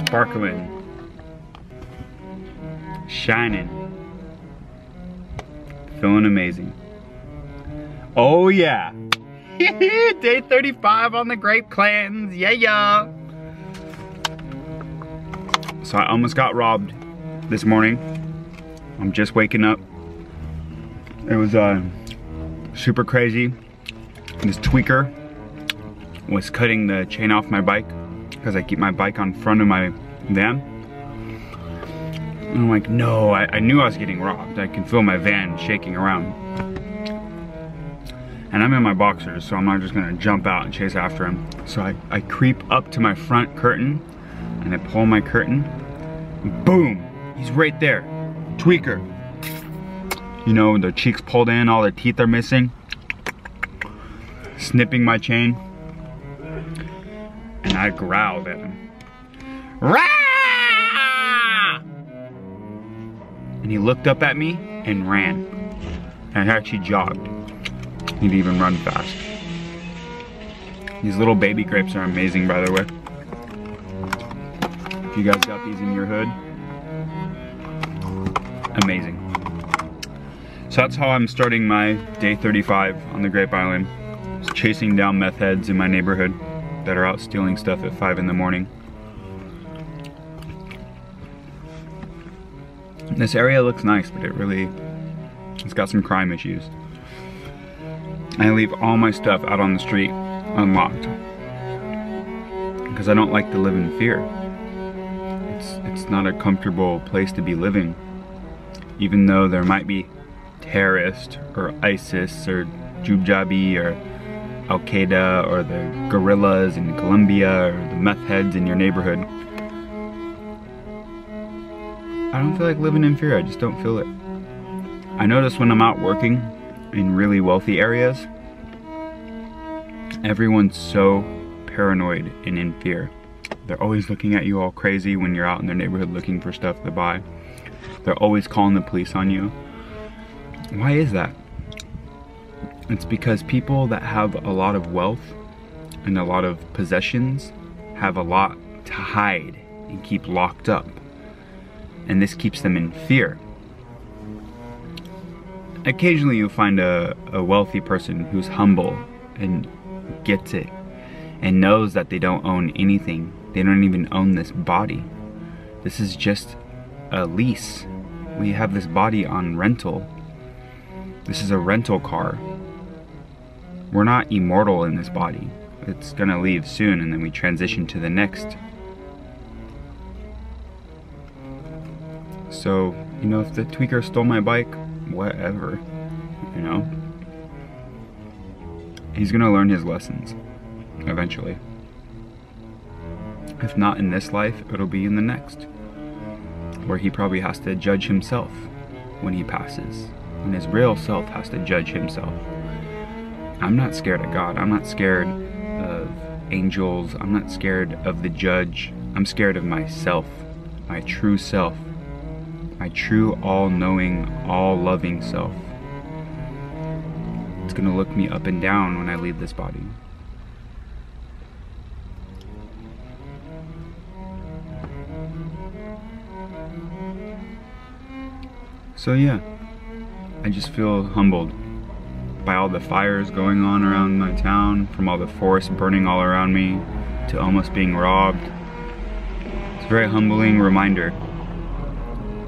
sparkling, shining, feeling amazing. Oh yeah. Day 35 on the Grape cleanse. Yeah. So I almost got robbed this morning. I'm just waking up. It was super crazy. This tweaker was cutting the chain off my bike because I keep my bike on front of my van. And I'm like, no, I knew I was getting robbed. I can feel my van shaking around. And I'm in my boxers, so I'm not just gonna jump out and chase after him. So I creep up to my front curtain and I pull my curtain. Boom! He's right there. Tweaker. You know, the cheeks pulled in, all the teeth are missing. Snipping my chain. And I growled at him. Rah! And he looked up at me and ran. And I actually jogged. He'd even run fast. These little baby grapes are amazing, by the way. If you guys got these in your hood, amazing. So that's how I'm starting my day 35 on the Grape Island. Just chasing down meth heads in my neighborhood that are out stealing stuff at 5 in the morning. This area looks nice, but it's got some crime issues. I leave all my stuff out on the street unlocked because I don't like to live in fear. It's not a comfortable place to be living, even though there might be terrorists or ISIS or Jujabi or Al Qaeda or the guerrillas in Colombia or the meth heads in your neighborhood. I don't feel like living in fear. I just don't feel it. I notice when I'm out working in really wealthy areas, everyone's so paranoid and in fear. They're always looking at you all crazy when you're out in their neighborhood looking for stuff to buy. They're always calling the police on you. Why is that? It's because people that have a lot of wealth and a lot of possessions have a lot to hide and keep locked up. And this keeps them in fear. Occasionally you'll find a wealthy person who's humble and gets it and knows that they don't own anything. They don't even own this body. This is just a lease. We have this body on rental. This is a rental car. We're not immortal in this body. It's gonna leave soon and then we transition to the next. So, you know, if the tweaker stole my bike, whatever, you know? He's gonna learn his lessons, eventually. If not in this life, it'll be in the next. Where he probably has to judge himself when he passes. When his real self has to judge himself. I'm not scared of God. I'm not scared of angels. I'm not scared of the judge. I'm scared of myself. My true self. My true all-knowing, all-loving self. It's gonna look me up and down when I leave this body. So yeah, I just feel humbled by all the fires going on around my town, from all the forests burning all around me, to almost being robbed. It's a very humbling reminder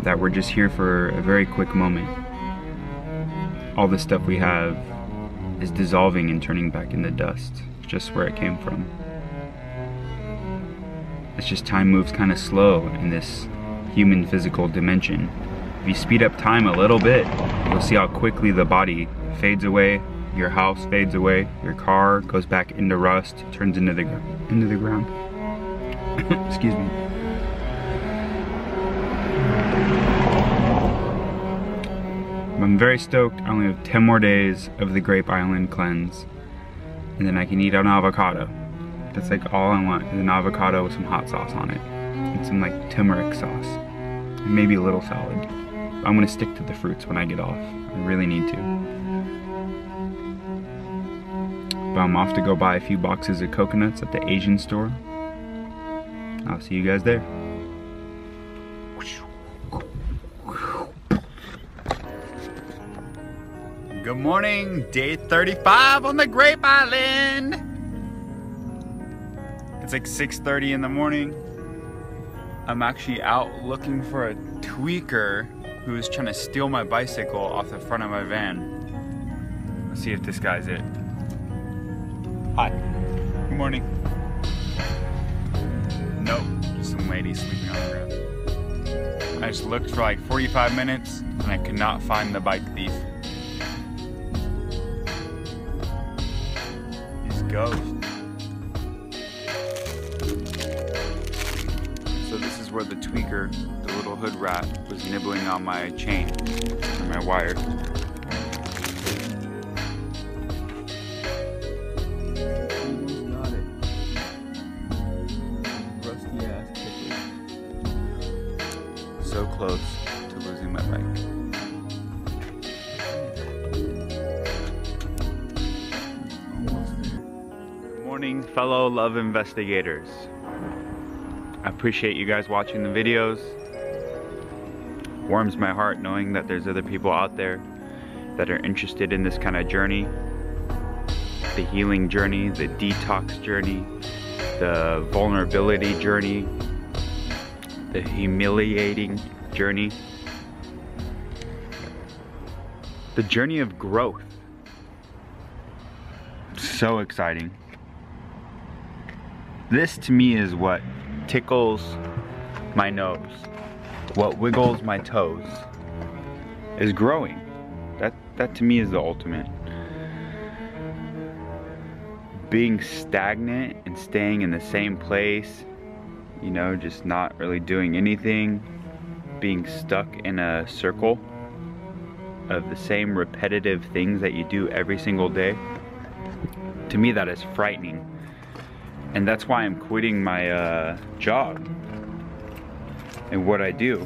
that we're just here for a very quick moment. All the stuff we have is dissolving and turning back into dust, just where it came from. It's just time moves kind of slow in this human physical dimension. If you speed up time a little bit, you'll see how quickly the body fades away, your house fades away, your car goes back into rust, turns into the ground. Excuse me. I'm very stoked. I only have 10 more days of the Grape Island cleanse, and then I can eat an avocado. That's like all I want, is an avocado with some hot sauce on it and some like turmeric sauce, and maybe a little salad. I'm gonna stick to the fruits when I get off. I really need to. But I'm off to go buy a few boxes of coconuts at the Asian store. I'll see you guys there. Good morning, day 35 on the Grape Island. It's like 6:30 in the morning. I'm actually out looking for a tweaker who's trying to steal my bicycle off the front of my van. Let's see if this guy's it. Hi, good morning. Nope, some lady sleeping on the ground. I just looked for like 45 minutes and I could not find the bike thief. Ghost. So this is where the tweaker, the little hood rat, was nibbling on my chain and my wire. Got it. Rusty ass kicker. So close to losing my bike. Morning, fellow love investigators. I appreciate you guys watching the videos. Warms my heart knowing that there's other people out there that are interested in this kind of journey. The healing journey, the detox journey, the vulnerability journey, the humiliating journey, the journey of growth. So exciting. This to me is what tickles my nose, what wiggles my toes, is growing. That to me is the ultimate. Being stagnant and staying in the same place, you know, just not really doing anything, being stuck in a circle of the same repetitive things that you do every single day, to me that is frightening. And that's why I'm quitting my job and what I do,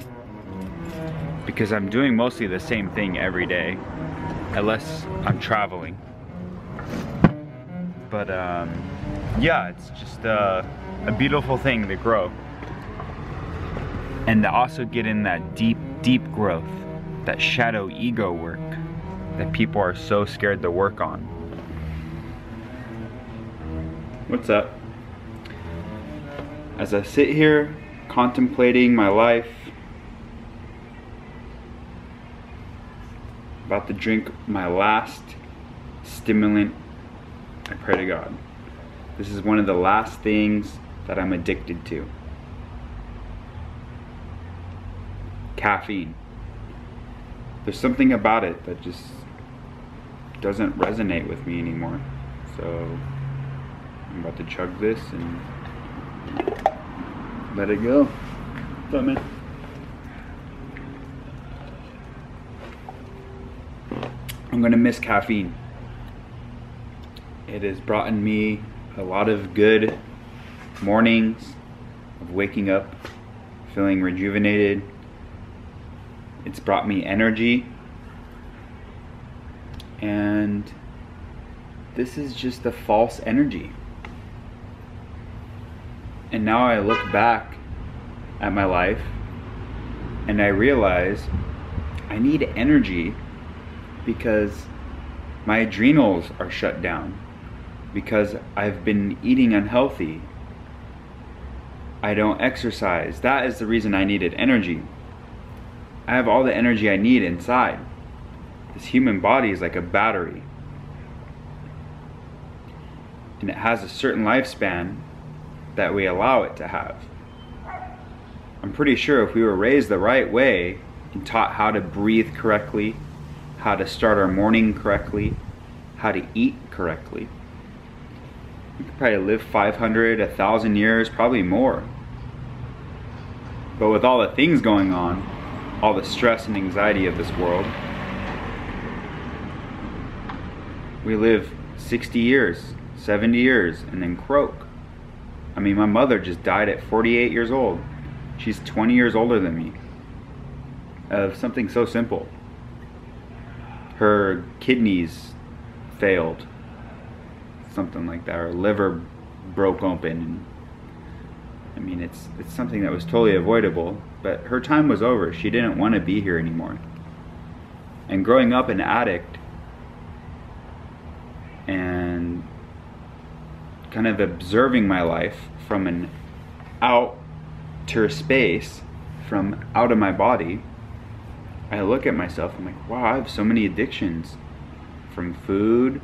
because I'm doing mostly the same thing every day, unless I'm traveling. But yeah, it's just a beautiful thing to grow, and to also get in that deep growth, that shadow ego work that people are so scared to work on. What's up? As I sit here contemplating my life, about to drink my last stimulant, I pray to God. This is one of the last things that I'm addicted to. Caffeine. There's something about it that just doesn't resonate with me anymore. So I'm about to chug this and let it go. What's up, man? I'm gonna miss caffeine. It has brought me a lot of good mornings of waking up feeling rejuvenated. It's brought me energy, and this is just a false energy. And now I look back at my life and I realize I need energy because my adrenals are shut down, because I've been eating unhealthy. I don't exercise. That is the reason I needed energy. I have all the energy I need inside. This human body is like a battery, and it has a certain lifespan that we allow it to have. I'm pretty sure if we were raised the right way and taught how to breathe correctly, how to start our morning correctly, how to eat correctly, we could probably live 500, 1,000 years, probably more. But with all the things going on, all the stress and anxiety of this world, we live 60 years, 70 years, and then croak. I mean, my mother just died at 48 years old. She's 20 years older than me. Of something so simple. Her kidneys failed. Something like that. Her liver broke open. I mean, it's something that was totally avoidable. But her time was over. She didn't want to be here anymore. And growing up an addict, and kind of observing my life from an outer space, from out of my body, I look at myself, I'm like, wow, I have so many addictions, from food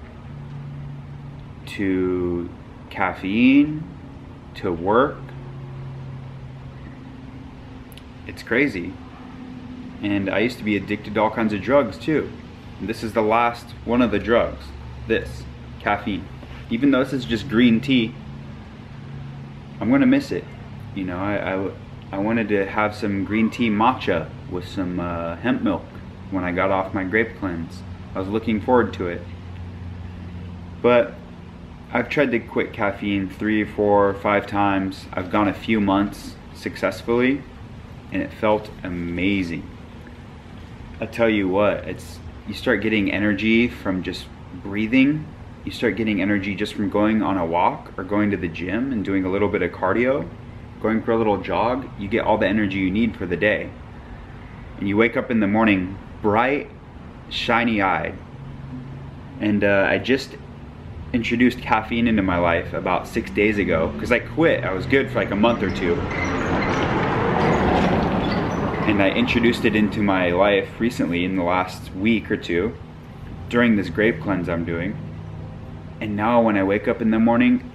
to caffeine to work. It's crazy. And I used to be addicted to all kinds of drugs too. And this is the last one of the drugs, this, caffeine. Even though this is just green tea, I'm gonna miss it. You know, I wanted to have some green tea matcha with some hemp milk when I got off my grape cleanse. I was looking forward to it. But I've tried to quit caffeine 3, 4, 5 times. I've gone a few months successfully, and it felt amazing. I tell you what, you start getting energy from just breathing. You start getting energy just from going on a walk or going to the gym and doing a little bit of cardio, going for a little jog. You get all the energy you need for the day. And you wake up in the morning bright, shiny-eyed. And I just introduced caffeine into my life about 6 days ago, because I quit. I was good for like a month or two. And I introduced it into my life recently in the last week or two during this grape cleanse I'm doing. And now when I wake up in the morning,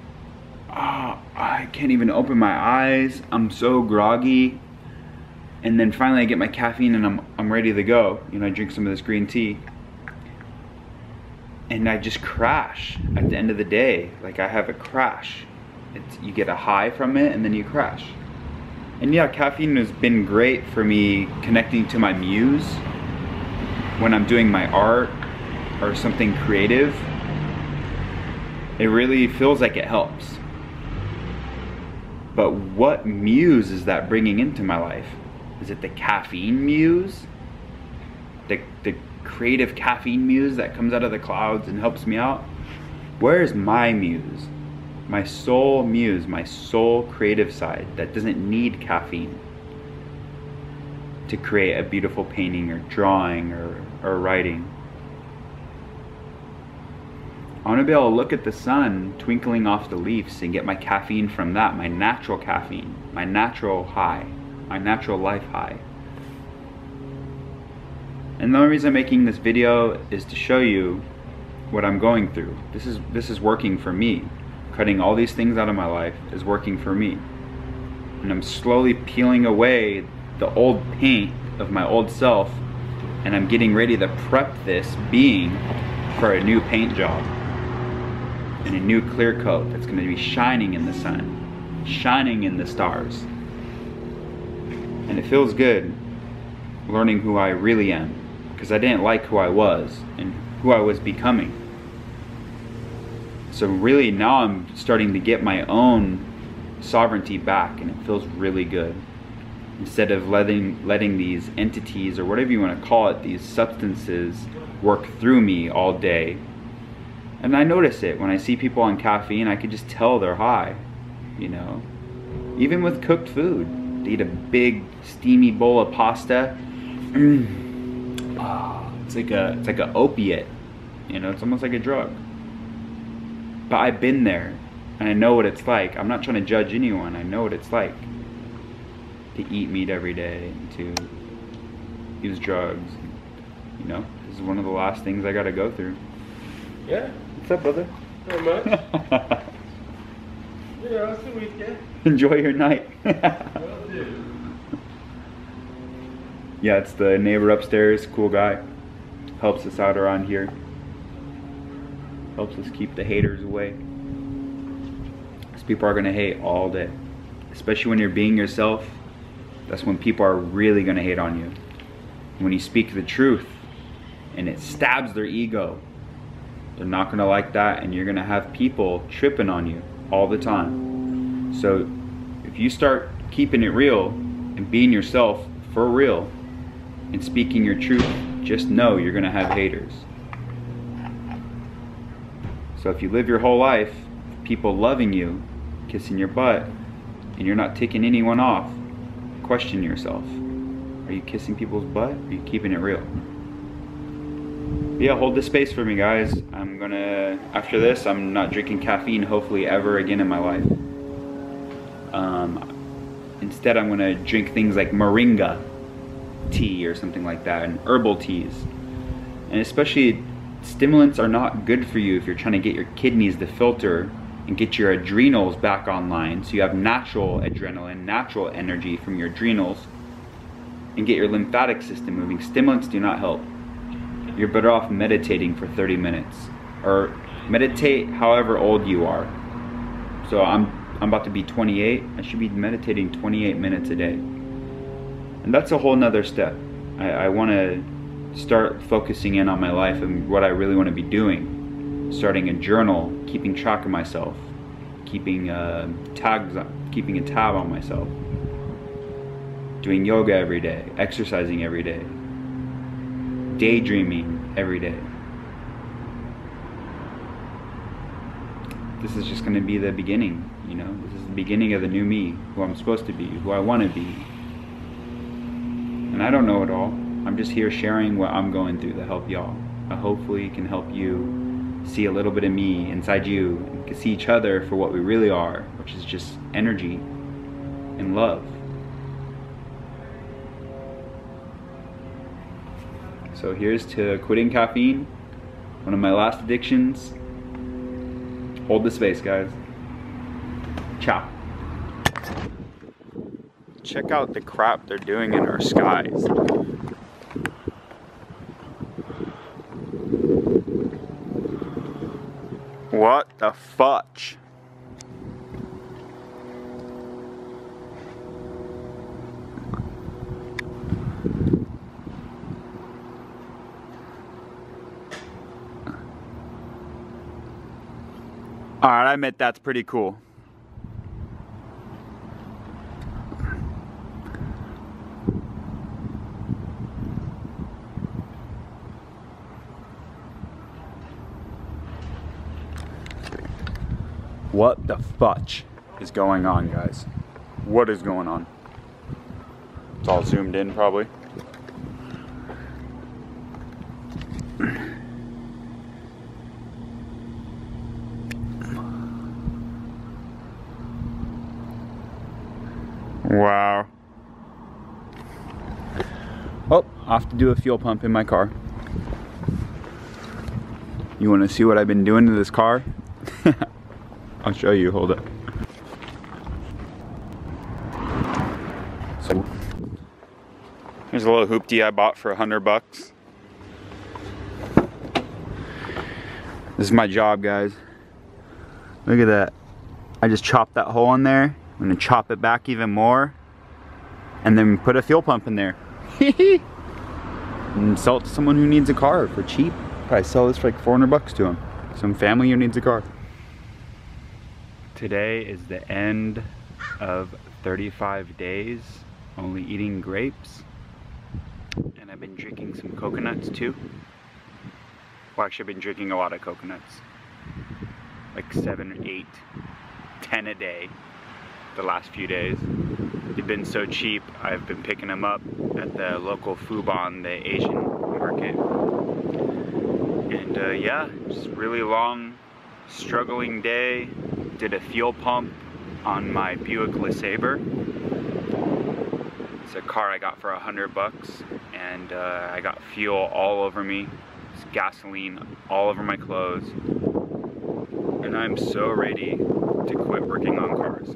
I can't even open my eyes. I'm so groggy. And then finally I get my caffeine and I'm ready to go. You know, I drink some of this green tea. And I just crash at the end of the day. Like, I have a crash. You get a high from it and then you crash. And yeah, caffeine has been great for me connecting to my muse when I'm doing my art or something creative. It really feels like it helps. But what muse is that bringing into my life? Is it the caffeine muse? The creative caffeine muse that comes out of the clouds and helps me out? Where is my muse? My soul muse, my soul creative side that doesn't need caffeine to create a beautiful painting or drawing or writing. I want to be able to look at the sun twinkling off the leaves and get my caffeine from that, my natural caffeine, my natural high, my natural life high. And the only reason I'm making this video is to show you what I'm going through. This is working for me. Cutting all these things out of my life is working for me. And I'm slowly peeling away the old paint of my old self, and I'm getting ready to prep this being for a new paint job and a new clear coat that's going to be shining in the sun, shining in the stars. And it feels good learning who I really am, because I didn't like who I was and who I was becoming. So really now I'm starting to get my own sovereignty back, and it feels really good. Instead of letting these entities, or whatever you want to call it, these substances, work through me all day. And I notice it when I see people on caffeine. I could just tell they're high, you know. Even with cooked food, they eat a big steamy bowl of pasta. It's like a opiate, you know. It's almost like a drug. But I've been there, and I know what it's like. I'm not trying to judge anyone. I know what it's like to eat meat every day, and to use drugs. You know, this is one of the last things I gotta go through. Yeah. What's up, brother? Not much. Yeah, it's the weekend. Enjoy your night. Will do. Yeah, it's the neighbor upstairs, cool guy. Helps us out around here. Helps us keep the haters away. Because people are gonna hate all day. Especially when you're being yourself. That's when people are really gonna hate on you. When you speak the truth and it stabs their ego, they're not gonna like that, and you're gonna have people tripping on you all the time. So if you start keeping it real and being yourself for real and speaking your truth, just know you're gonna have haters. So if you live your whole life, people loving you, kissing your butt, and you're not ticking anyone off, question yourself. Are you kissing people's butt? Or are you keeping it real? Yeah, hold this space for me, guys. I'm gonna, after this, I'm not drinking caffeine, hopefully ever again in my life. Instead, I'm gonna drink things like moringa tea or something like that, and herbal teas. And especially, stimulants are not good for you if you're trying to get your kidneys to filter and get your adrenals back online, so you have natural adrenaline, natural energy from your adrenals, and get your lymphatic system moving. Stimulants do not help. You're better off meditating for 30 minutes, or meditate however old you are. So I'm about to be 28. I should be meditating 28 minutes a day, and that's a whole nother step. I want to start focusing in on my life and what I really want to be doing. Starting a journal, keeping track of myself, keeping keeping a tab on myself, doing yoga every day, exercising every day, daydreaming every day. This is just going to be the beginning, you know? This is the beginning of the new me, who I'm supposed to be, who I want to be. And I don't know it all. I'm just here sharing what I'm going through to help y'all. I hopefully can help you see a little bit of me inside you, and can see each other for what we really are, which is just energy and love. So here's to quitting caffeine, one of my last addictions. Hold the space, guys. Ciao. Check out the crap they're doing in our skies. What the fudge? Alright, I admit that's pretty cool. What the fudge is going on, guys? What is going on? It's all zoomed in, probably. Wow. Oh, I have to do a fuel pump in my car. You want to see what I've been doing to this car? I'll show you, hold up. So, here's a little hoopty I bought for $100. This is my job, guys. Look at that. I just chopped that hole in there. I'm gonna chop it back even more, and then put a fuel pump in there. And sell it to someone who needs a car for cheap. Probably sell this for like $400 to them. Some family who needs a car. Today is the end of 35 days only eating grapes, and I've been drinking some coconuts too. Well, actually I've been drinking a lot of coconuts, like 7, 8, 10 a day the last few days. They've been so cheap, I've been picking them up at the local Fubon, the Asian market. And yeah, just really long, struggling day. Did a fuel pump on my Buick LeSabre. It's a car I got for $100, and I got fuel all over me. It's gasoline all over my clothes. And I'm so ready to quit working on cars.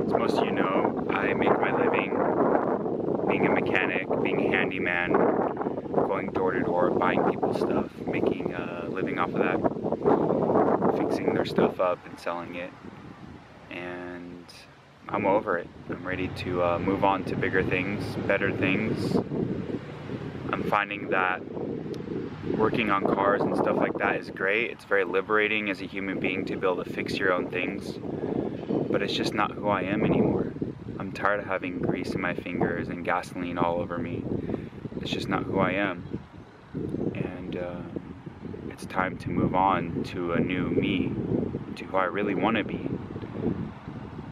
As most of you know, I make my living being a mechanic, being a handyman, going door to door, buying people's stuff, making a living off of that, fixing their stuff up and selling it. And I'm over it. I'm ready to move on to bigger things, better things. I'm finding that working on cars and stuff like that is great. It's very liberating as a human being to be able to fix your own things, but it's just not who I am anymore. I'm tired of having grease in my fingers and gasoline all over me. It's just not who I am. And it's time to move on to a new me, to who I really want to be,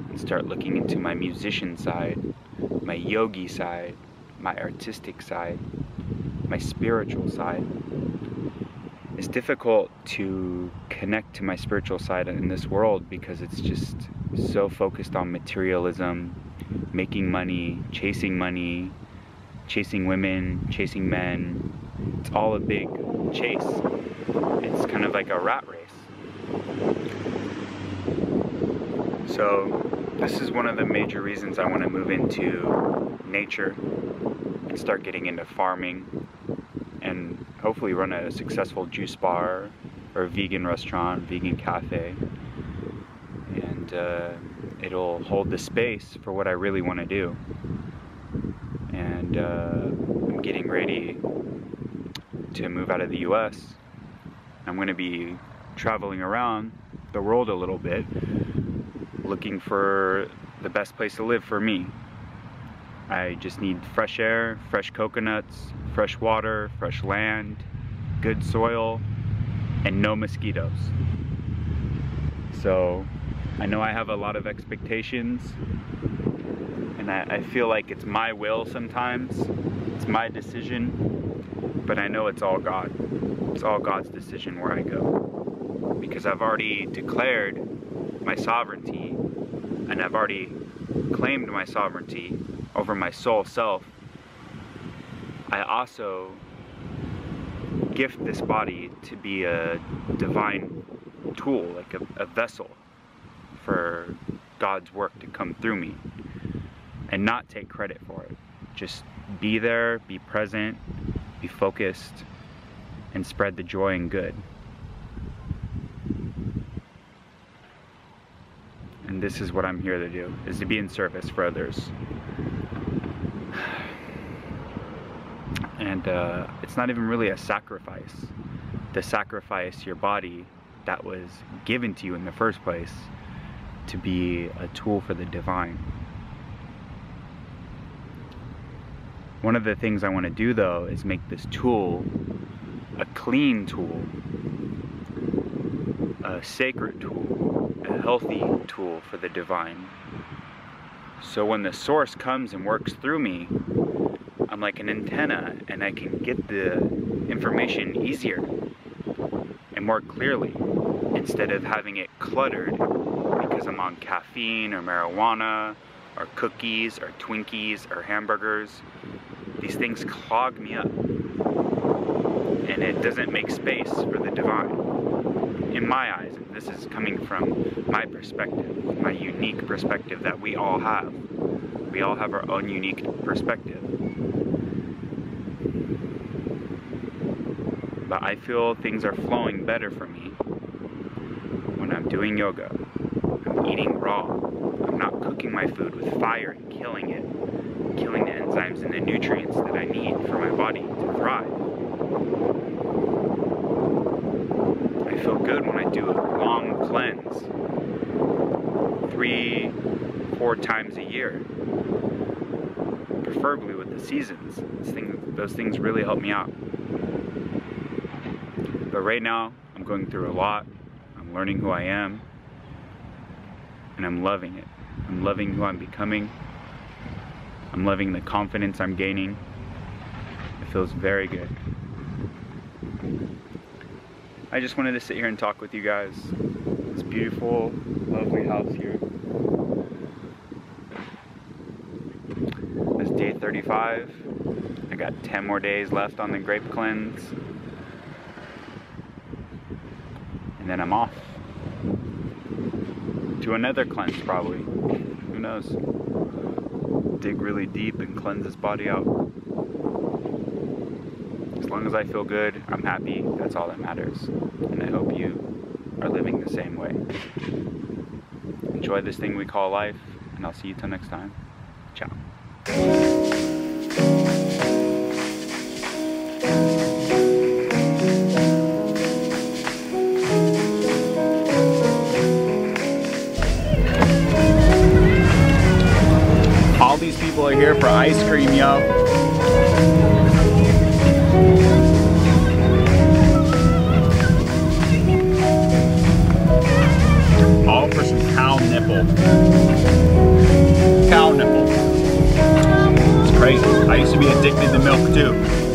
and start looking into my musician side, my yogi side, my artistic side, my spiritual side. It's difficult to connect to my spiritual side in this world because it's just so focused on materialism, making money, chasing women, chasing men. It's all a big chase. It's kind of like a rat race. So this is one of the major reasons I want to move into nature and start getting into farming and hopefully run a successful juice bar or a vegan restaurant, vegan cafe. And it'll hold the space for what I really want to do. And I'm getting ready to move out of the US. I'm going to be traveling around the world a little bit, looking for the best place to live for me. I just need fresh air, fresh coconuts, fresh water, fresh land, good soil, and no mosquitoes. So I know I have a lot of expectations, and I feel like it's my will sometimes, it's my decision, but I know it's all God. It's all God's decision where I go. Because I've already declared my sovereignty, and I've already claimed my sovereignty over my soul self. I also gift this body to be a divine tool, like a vessel for God's work to come through me, and not take credit for it. Just be there, be present, be focused, and spread the joy and good. And this is what I'm here to do, is to be in service for others. And it's not even really a sacrifice. To sacrifice your body that was given to you in the first place to be a tool for the divine. One of the things I want to do though is make this tool a clean tool, a sacred tool, a healthy tool for the divine. So when the source comes and works through me, I'm like an antenna, and I can get the information easier and more clearly, instead of having it cluttered because I'm on caffeine or marijuana or cookies or Twinkies or hamburgers. These things clog me up, and it doesn't make space for the divine. In my eyes, and this is coming from my perspective, my unique perspective that we all have. We all have our own unique perspective. But I feel things are flowing better for me when I'm doing yoga. I'm eating raw. I'm not cooking my food with fire and killing it. Killing the enzymes and the nutrients that I need for my body to thrive. I feel good when I do a long cleanse 3-4 times a year, preferably with the seasons. Those things really help me out. But right now, I'm going through a lot. I'm learning who I am, and I'm loving it. I'm loving who I'm becoming. I'm loving the confidence I'm gaining. It feels very good. I just wanted to sit here and talk with you guys. This beautiful, lovely house here. This is day 35. I got 10 more days left on the grape cleanse. And then I'm off to another cleanse probably. Who knows? Dig really deep and cleanse this body out. As long as I feel good, I'm happy. That's all that matters. And I hope you are living the same way. Enjoy this thing we call life, and I'll see you till next time. Ciao. All these people are here for ice cream, yo. All for some cow nipple. Cow nipple. It's crazy. I used to be addicted to milk too.